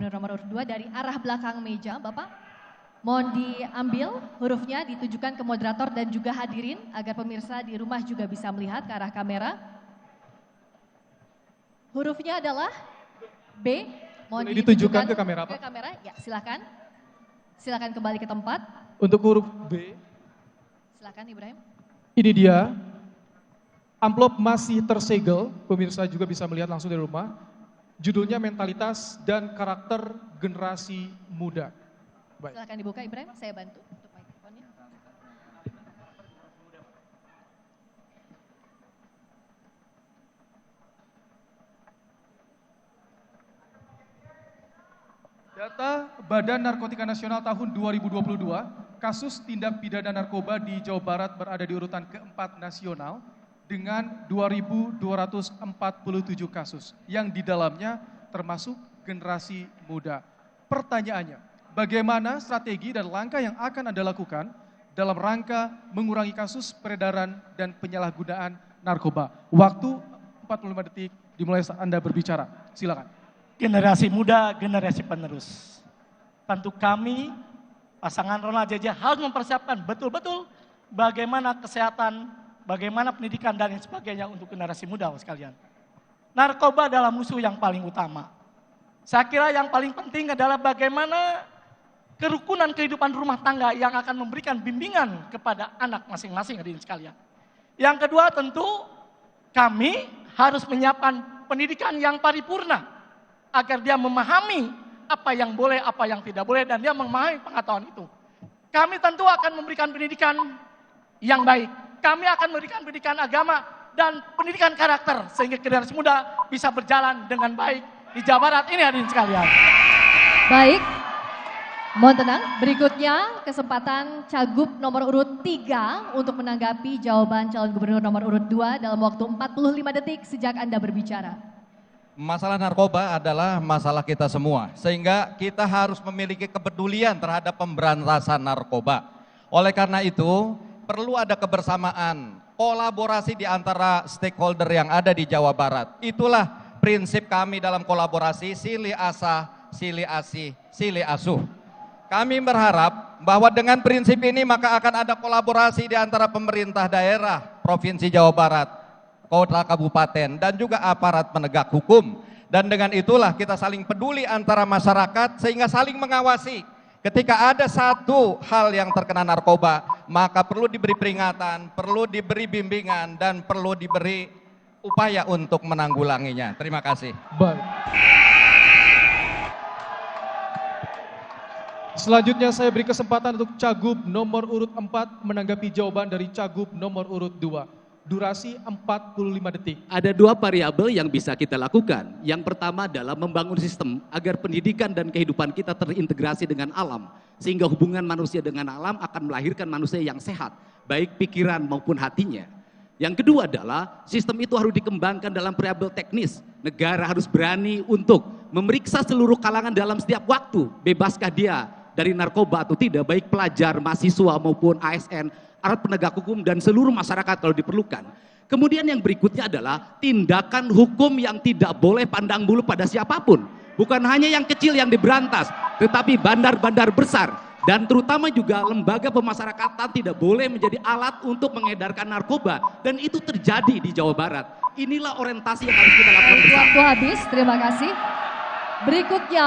Gubernur nomor urut 2 dari arah belakang meja, Bapak. Mohon diambil hurufnya, ditujukan ke moderator dan juga hadirin agar pemirsa di rumah juga bisa melihat ke arah kamera. Hurufnya adalah B. Mohon ditujukan ke kamera, Pak. Ke kamera, ya silakan. Silakan kembali ke tempat. Untuk huruf B, Silakan Ibrahim. ini dia. Amplop masih tersegel, pemirsa juga bisa melihat langsung dari rumah. Judulnya Mentalitas dan Karakter Generasi Muda. Baik. Silakan dibuka Ibrahim, saya bantu untuk mikrofonnya. Data Badan Narkotika Nasional tahun 2022, kasus tindak pidana narkoba di Jawa Barat berada di urutan keempat nasional dengan 2.247 kasus yang di dalamnya termasuk generasi muda. Pertanyaannya, bagaimana strategi dan langkah yang akan Anda lakukan dalam rangka mengurangi kasus peredaran dan penyalahgunaan narkoba? Waktu 45 detik dimulai saat Anda berbicara. Silakan. Generasi muda, generasi penerus. Tentu kami, pasangan Ronald JJ harus mempersiapkan betul-betul bagaimana kesehatan, bagaimana pendidikan dan sebagainya untuk generasi muda sekalian. Narkoba adalah musuh yang paling utama. Saya kira yang paling penting adalah bagaimana kerukunan kehidupan rumah tangga yang akan memberikan bimbingan kepada anak masing-masing hadirin sekalian. Yang kedua tentu kami harus menyiapkan pendidikan yang paripurna agar dia memahami apa yang boleh, apa yang tidak boleh dan dia memahami pengetahuan itu. Kami tentu akan memberikan pendidikan yang baik. Kami akan memberikan pendidikan agama dan pendidikan karakter sehingga generasi muda bisa berjalan dengan baik di Jawa Barat ini hadirin sekalian. Baik, mohon tenang. Berikutnya kesempatan Cagup nomor urut 3 untuk menanggapi jawaban calon gubernur nomor urut 2 dalam waktu 45 detik sejak Anda berbicara. Masalah narkoba adalah masalah kita semua, sehingga kita harus memiliki kepedulian terhadap pemberantasan narkoba. Oleh karena itu, perlu ada kebersamaan, kolaborasi di antara stakeholder yang ada di Jawa Barat. Itulah prinsip kami dalam kolaborasi Silih Asah, Silih Asih, Silih Asuh. Kami berharap bahwa dengan prinsip ini maka akan ada kolaborasi di antara pemerintah daerah Provinsi Jawa Barat, kota kabupaten dan juga aparat penegak hukum. Dan dengan itulah kita saling peduli antara masyarakat sehingga saling mengawasi. Ketika ada satu hal yang terkena narkoba, maka perlu diberi peringatan, perlu diberi bimbingan dan perlu diberi upaya untuk menanggulanginya. Terima kasih. Baik. Selanjutnya saya beri kesempatan untuk Cagup nomor urut 4 menanggapi jawaban dari Cagup nomor urut 2. Durasi 45 detik. Ada dua variabel yang bisa kita lakukan. Yang pertama adalah membangun sistem agar pendidikan dan kehidupan kita terintegrasi dengan alam. Sehingga hubungan manusia dengan alam akan melahirkan manusia yang sehat, baik pikiran maupun hatinya. Yang kedua adalah sistem itu harus dikembangkan dalam variabel teknis. Negara harus berani untuk memeriksa seluruh kalangan dalam setiap waktu. Bebaskah dia dari narkoba atau tidak, baik pelajar, mahasiswa maupun ASN, alat penegak hukum dan seluruh masyarakat kalau diperlukan. Kemudian yang berikutnya adalah tindakan hukum yang tidak boleh pandang bulu pada siapapun. Bukan hanya yang kecil yang diberantas, tetapi bandar-bandar besar dan terutama juga lembaga pemasyarakatan tidak boleh menjadi alat untuk mengedarkan narkoba, dan itu terjadi di Jawa Barat. Inilah orientasi yang harus kita lakukan bersama. Waktu habis, terima kasih. Berikutnya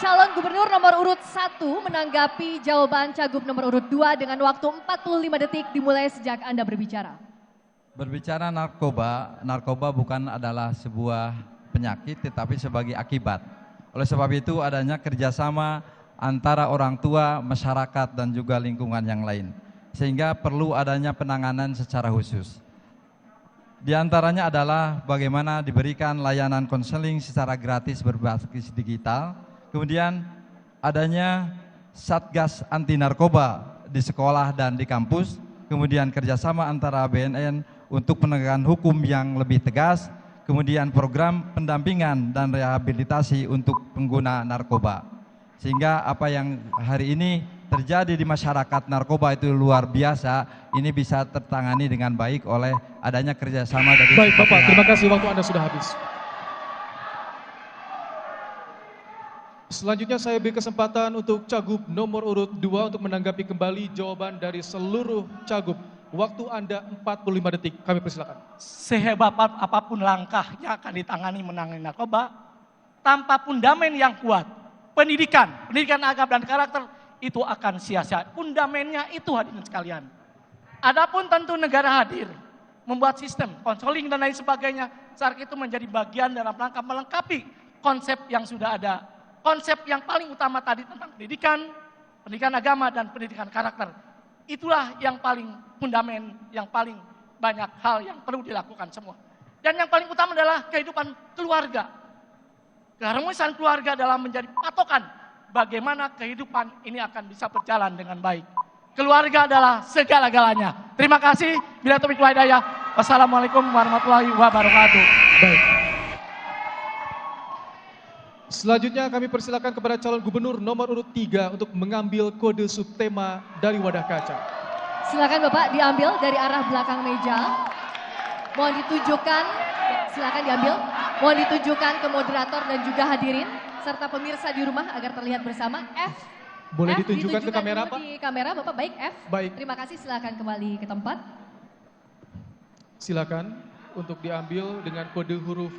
calon gubernur nomor urut 1 menanggapi jawaban Cagup nomor urut 2 dengan waktu 45 detik dimulai sejak Anda berbicara. Berbicara narkoba, narkoba bukan adalah sebuah penyakit tetapi sebagai akibat. Oleh sebab itu adanya kerjasama antara orang tua, masyarakat dan juga lingkungan yang lain. Sehingga perlu adanya penanganan secara khusus. Di antaranya adalah bagaimana diberikan layanan konseling secara gratis berbasis digital. Kemudian adanya Satgas Anti Narkoba di sekolah dan di kampus, kemudian kerjasama antara BNN untuk penegakan hukum yang lebih tegas, kemudian program pendampingan dan rehabilitasi untuk pengguna narkoba. Sehingga apa yang hari ini terjadi di masyarakat narkoba itu luar biasa, ini bisa tertangani dengan baik oleh adanya kerjasama dari... Baik Bapak, terima kasih, waktu Anda sudah habis. Selanjutnya saya beri kesempatan untuk Cagup nomor urut 2 untuk menanggapi kembali jawaban dari seluruh Cagup. Waktu Anda 45 detik, kami persilakan. Sehebat apapun langkah yang akan ditangani menangani narkoba, tanpa fundamen yang kuat, pendidikan agama dan karakter, itu akan sia-sia. Fundamennya itu hadirin sekalian. Adapun tentu negara hadir, membuat sistem, konseling dan lain sebagainya, saat itu menjadi bagian dalam rangka melengkapi konsep yang sudah ada. Konsep yang paling utama tadi tentang pendidikan agama dan pendidikan karakter. Itulah yang paling fundamen, yang paling banyak hal yang perlu dilakukan semua. Dan yang paling utama adalah kehidupan keluarga. Keharmonisan keluarga dalam menjadi patokan bagaimana kehidupan ini akan bisa berjalan dengan baik. Keluarga adalah segala-galanya. Terima kasih. Bila taufiq wal hidayah. Wassalamualaikum warahmatullahi wabarakatuh. Baik. Selanjutnya kami persilakan kepada calon gubernur nomor urut 3 untuk mengambil kode subtema dari wadah kaca. Silakan Bapak diambil dari arah belakang meja. Mohon ditujukan, silakan diambil. Mohon ditujukan ke moderator dan juga hadirin serta pemirsa di rumah agar terlihat bersama. F. Boleh F, ditunjukkan ke kamera, dulu Pak? Di kamera Bapak, baik F. Baik. Terima kasih, silakan kembali ke tempat. Silakan untuk diambil dengan kode huruf